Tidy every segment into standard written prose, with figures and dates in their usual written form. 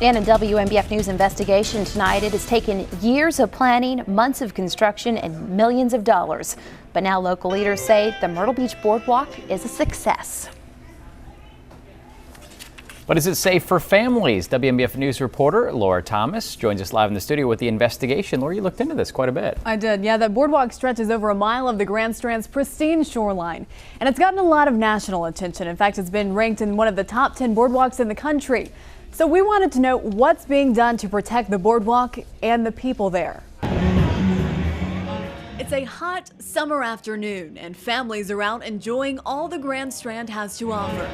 And a WMBF News investigation tonight. It has taken years of planning, months of construction, and millions of dollars. But now local leaders say the Myrtle Beach Boardwalk is a success. But is it safe for families? WMBF News reporter Laura Thomas joins us live in the studio with the investigation. Laura, you looked into this quite a bit. I did. Yeah, that boardwalk stretches over a mile of the Grand Strand's pristine shoreline. And it's gotten a lot of national attention. In fact, it's been ranked in one of the top 10 boardwalks in the country. So we wanted to know what's being done to protect the boardwalk and the people there. It's a hot summer afternoon and families are out enjoying all the Grand Strand has to offer.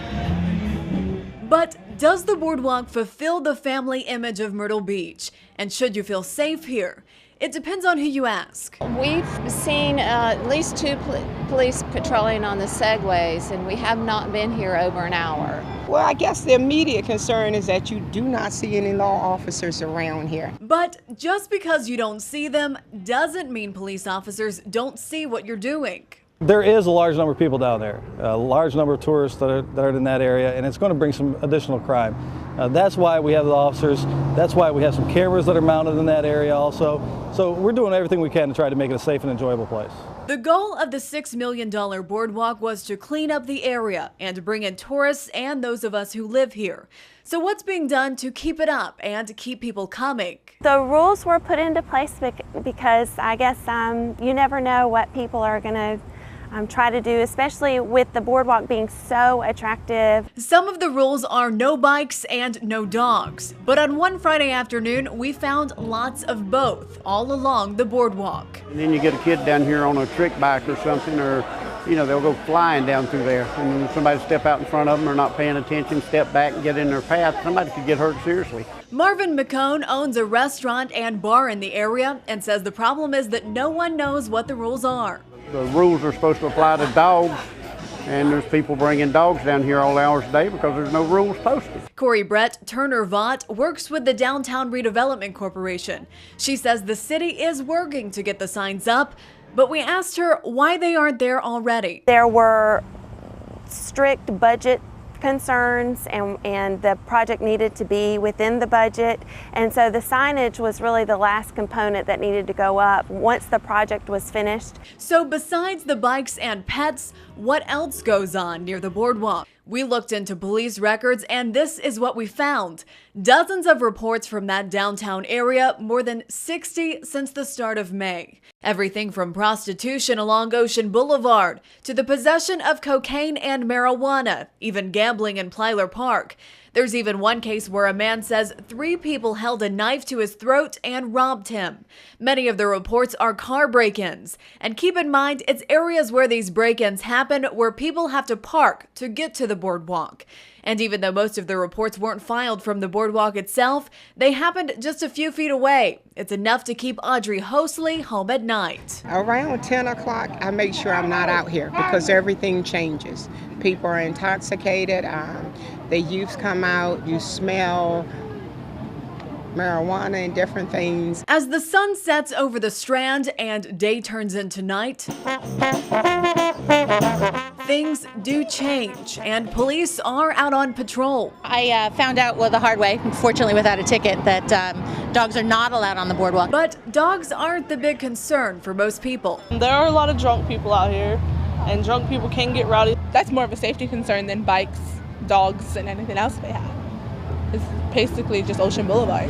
But does the boardwalk fulfill the family image of Myrtle Beach? And should you feel safe here? It depends on who you ask. We've seen at least two police patrolling on the segways, and we have not been here over an hour. Well, I guess the immediate concern is that you do not see any law officers around here. But just because you don't see them doesn't mean police officers don't see what you're doing. There is a large number of people down there, a large number of tourists that are in that area, and it's going to bring some additional crime. That's why we have the officers. That's why we have some cameras that are mounted in that area also. So we're doing everything we can to try to make it a safe and enjoyable place. The goal of the $6 million boardwalk was to clean up the area and to bring in tourists and those of us who live here. So what's being done to keep it up and to keep people coming? The rules were put into place because I guess you never know what people are going to try to do, especially with the boardwalk being so attractive. Some of the rules are no bikes and no dogs. But on one Friday afternoon, we found lots of both all along the boardwalk. And then you get a kid down here on a trick bike or something, or they'll go flying down through there. And when somebody step out in front of them or not paying attention, step back and get in their path, somebody could get hurt seriously. Marvin McCone owns a restaurant and bar in the area and says the problem is that no one knows what the rules are. The rules are supposed to apply to dogs, and there's people bringing dogs down here all hours of the day because there's no rules posted. Corey Brett Turner-Vaught works with the Downtown Redevelopment Corporation. She says the city is working to get the signs up, but we asked her why they aren't there already. There were strict budget concerns and the project needed to be within the budget, and so the signage was really the last component that needed to go up once the project was finished. So besides the bikes and pets, what else goes on near the boardwalk? We looked into police records and this is what we found. Dozens of reports from that downtown area, more than 60 since the start of May. Everything from prostitution along Ocean Boulevard to the possession of cocaine and marijuana, even gambling in Plyler Park. There's even one case where a man says 3 people held a knife to his throat and robbed him. Many of the reports are car break-ins. And keep in mind, it's areas where these break-ins happen where people have to park to get to the boardwalk. And even though most of the reports weren't filed from the boardwalk itself, they happened just a few feet away. It's enough to keep Audrey Hosley home at night. Around 10 o'clock, I make sure I'm not out here because everything changes. People are intoxicated. The youths come out, you smell marijuana and different things. As the sun sets over the Strand and day turns into night, things do change and police are out on patrol. I found out the hard way, unfortunately without a ticket, that dogs are not allowed on the boardwalk. But dogs aren't the big concern for most people. There are a lot of drunk people out here, and drunk people can get rowdy. That's more of a safety concern than bikes, dogs, and anything else they have. It's basically just Ocean Boulevard.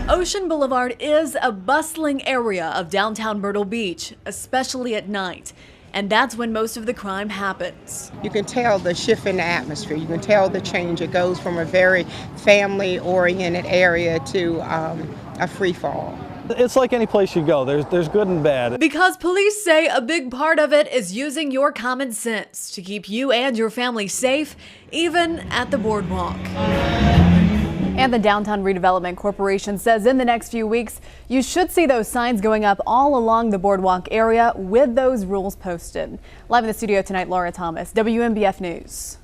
Ocean Boulevard is a bustling area of downtown Myrtle Beach, especially at night. And that's when most of the crime happens. You can tell the shift in the atmosphere. You can tell the change. It goes from a very family-oriented area to a free fall. It's like any place you go. There's good and bad. Because police say a big part of it is using your common sense to keep you and your family safe, even at the boardwalk. And the Downtown Redevelopment Corporation says in the next few weeks, you should see those signs going up all along the boardwalk area with those rules posted. Live in the studio tonight, Laura Thomas, WMBF News.